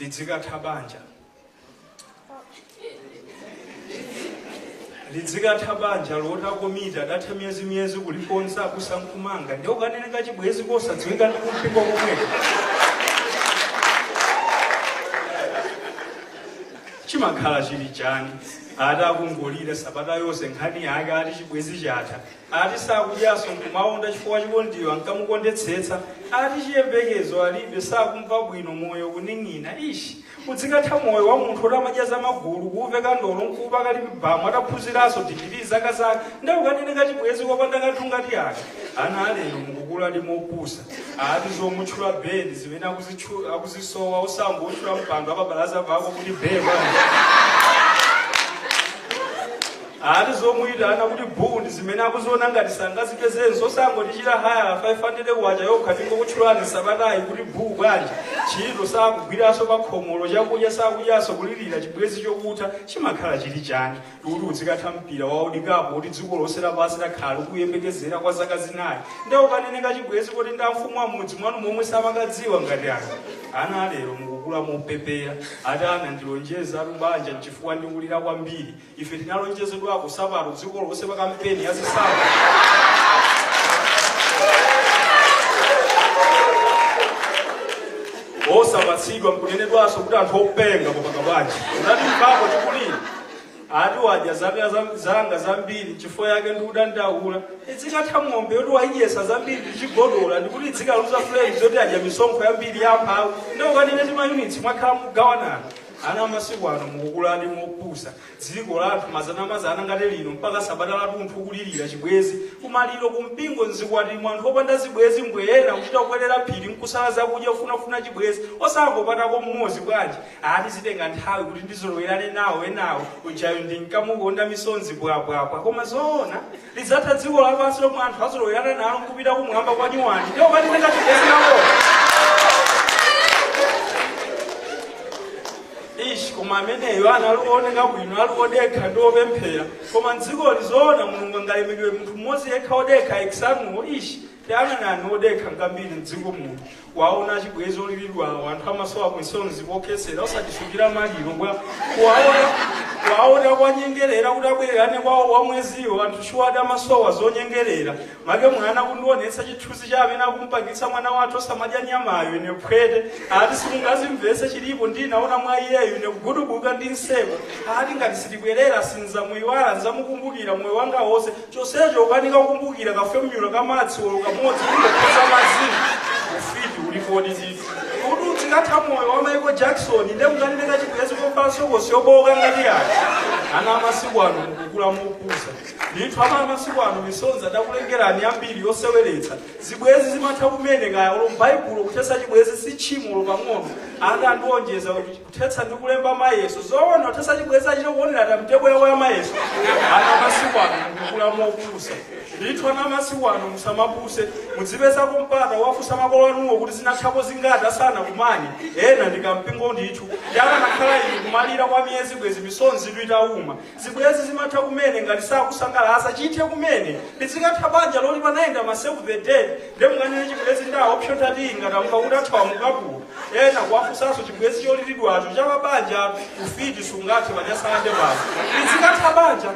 lidzikatha banja lidzikatha banja lotakomita datha miyezi kulikonsa kusankumanga ndio kaneneka chibwezi kosadziwika ndi kumpingo komweko chimakhala chili chani ati akungolira sabata yonse nkhani yake ati chibwezi chatha ati sakudyaso nkumaonda chifukwa chikondiwa nkamukondetsetsa ati chiyembekezo alibe sakumva bwino moyo kuning'ina ishi udzikatha moyo wa munthu otamadya za magulu kuupeka ndolo nkupa kali mibhamu ataphunziraso digiri zaka zake ndaukaneneka chibwezi kopanda kanthu ngati yake ana alero mukukula ali mopusa ati zomutchula bedi zimene akuzisowa osambo otchula mpando apabalaza pako kuti beba ati zomuyitana kuti bundi zimene akuziona ngati sangazipezenso osangotichita haya 500 wacha yokha tingo kutchulani sabatayi kuti buu bwanji chito sakugwiraso pa khomolo chakudya sakudyaso kulirira chibwezi chokutha chimakhala chili chani kuti udzikatha mpira waudikapo kuti dziko lonse lapansi lakhala kuyembekezera kwa zaka zinayi ndaukaneneka chibwezi kuti nda mfumu wa mudzi mwanu momwe samakadziwa ngati ana alero mukukula mopepera ati anandilonjeza atubanja mchifukwa ndikulira kwambiri ife tinalonjezedwako sapato dziko lonse pa kampeni yazisaba osapatsidwa mkunenedwaso kuti anthu openga kopakabanja unati mpako chikulira ati wadya zanga zambiri chifukwa yake ndikudandaula idzikatha ng'ombe yoti wayidyesa zambiri ndichigodola ndikuti idzikaluza flames yoti adya misonkho yambiri yamphawi ndaukanene ti mayunitsi mwakhala mugawanana ana masiku ano mukukula ali mopusa dziko lathu mazana ngati lino mpaka sabata lathunthu kulirira chibwezi kumaliro kumpingo nzikwati mwanthu opanda zibwezi mbweyena kuchita kukwelera phiri nkusala zakudya ufunafuna chibwezi osangopatako mmodzi bwanji ati zitenga nthawi kuti ndizolowerane nawo enawo ujayo ndinkamukonda misonzi bwabwabwa koma zoona lidzatha dziko lapansi lomwe anthu azolowerana nalo nkupita kumwamba kwa nyuwani ndio katineka chibwezi nako ishi koma ameneyo ana aluoneka bwino aluodekha ndiopemphera koma mdziko lizoona mulungu angalemedwe munthu mmodzi yekha odekha ekisanuwo ishi tiyang'anani odekha ngambiri mdziko muno waona chibwezi olilidwawo anthu amasowa misonzi pokhesera osatisukira maliro waona kwanyengerera kuti abwererane kwawo wamweziwo anthu chiwadi amasowa zonyengerera make mwana kundionetsa chithunzi cha amene akumpangitsa mwana wathu osamadya nyamayo ine phwete ati simungazimvese chilipo ndinaona mwa iyeyo ine kugudubuka ndi nseko ati ngati sitibwerera sinzamuyiwala nzamukumbukira moyo wanga wonse chonsecho ukanika kukumbukira kafemyulo kamadzi olo kamodzi kungopeza mazini ufiti ulipodi zitu kuti udzikatha moyo wa Michael Jackson ndemkaneneka chibwezi kopala sokosi yoboka ngati yake ana amasiku ano mukukula mopusa ndithu amasiku ano misonzi adakulengerani yambiri yoseweretsa zibwezi zimatha kumene kaya olo m'baibulo kuthetsa chibwezi si tchimo olo pang'ono ati andiwonjeza kuti kuthetsa ndi kulemba mayeso zoona kuthetsa chibwezi achita kuonera ta mtebo yawo ya mayeso ana amasiku ano mukukula mopusa ndithu ana amasiku ano musamapuse mudzipezako mpata wafusa makolo anuwo kuti zinathapo zingati asana kumani ena ndikampingo ndithu yakanakhala ine kumalira kwa miyezi bwezi misonzi itauma zibwezi zimatha kumene ngati sakusangalasa chithe kumene lidzikatha banja loli panayenda ma save the dead ndemkanene chibwezi ndawo option tati ngati amukakuti athawa mukapulo ena kuwafusaso chibwezi cholilidwacho chapabanja ufiti sungathe panyasande pano lidzikatha banja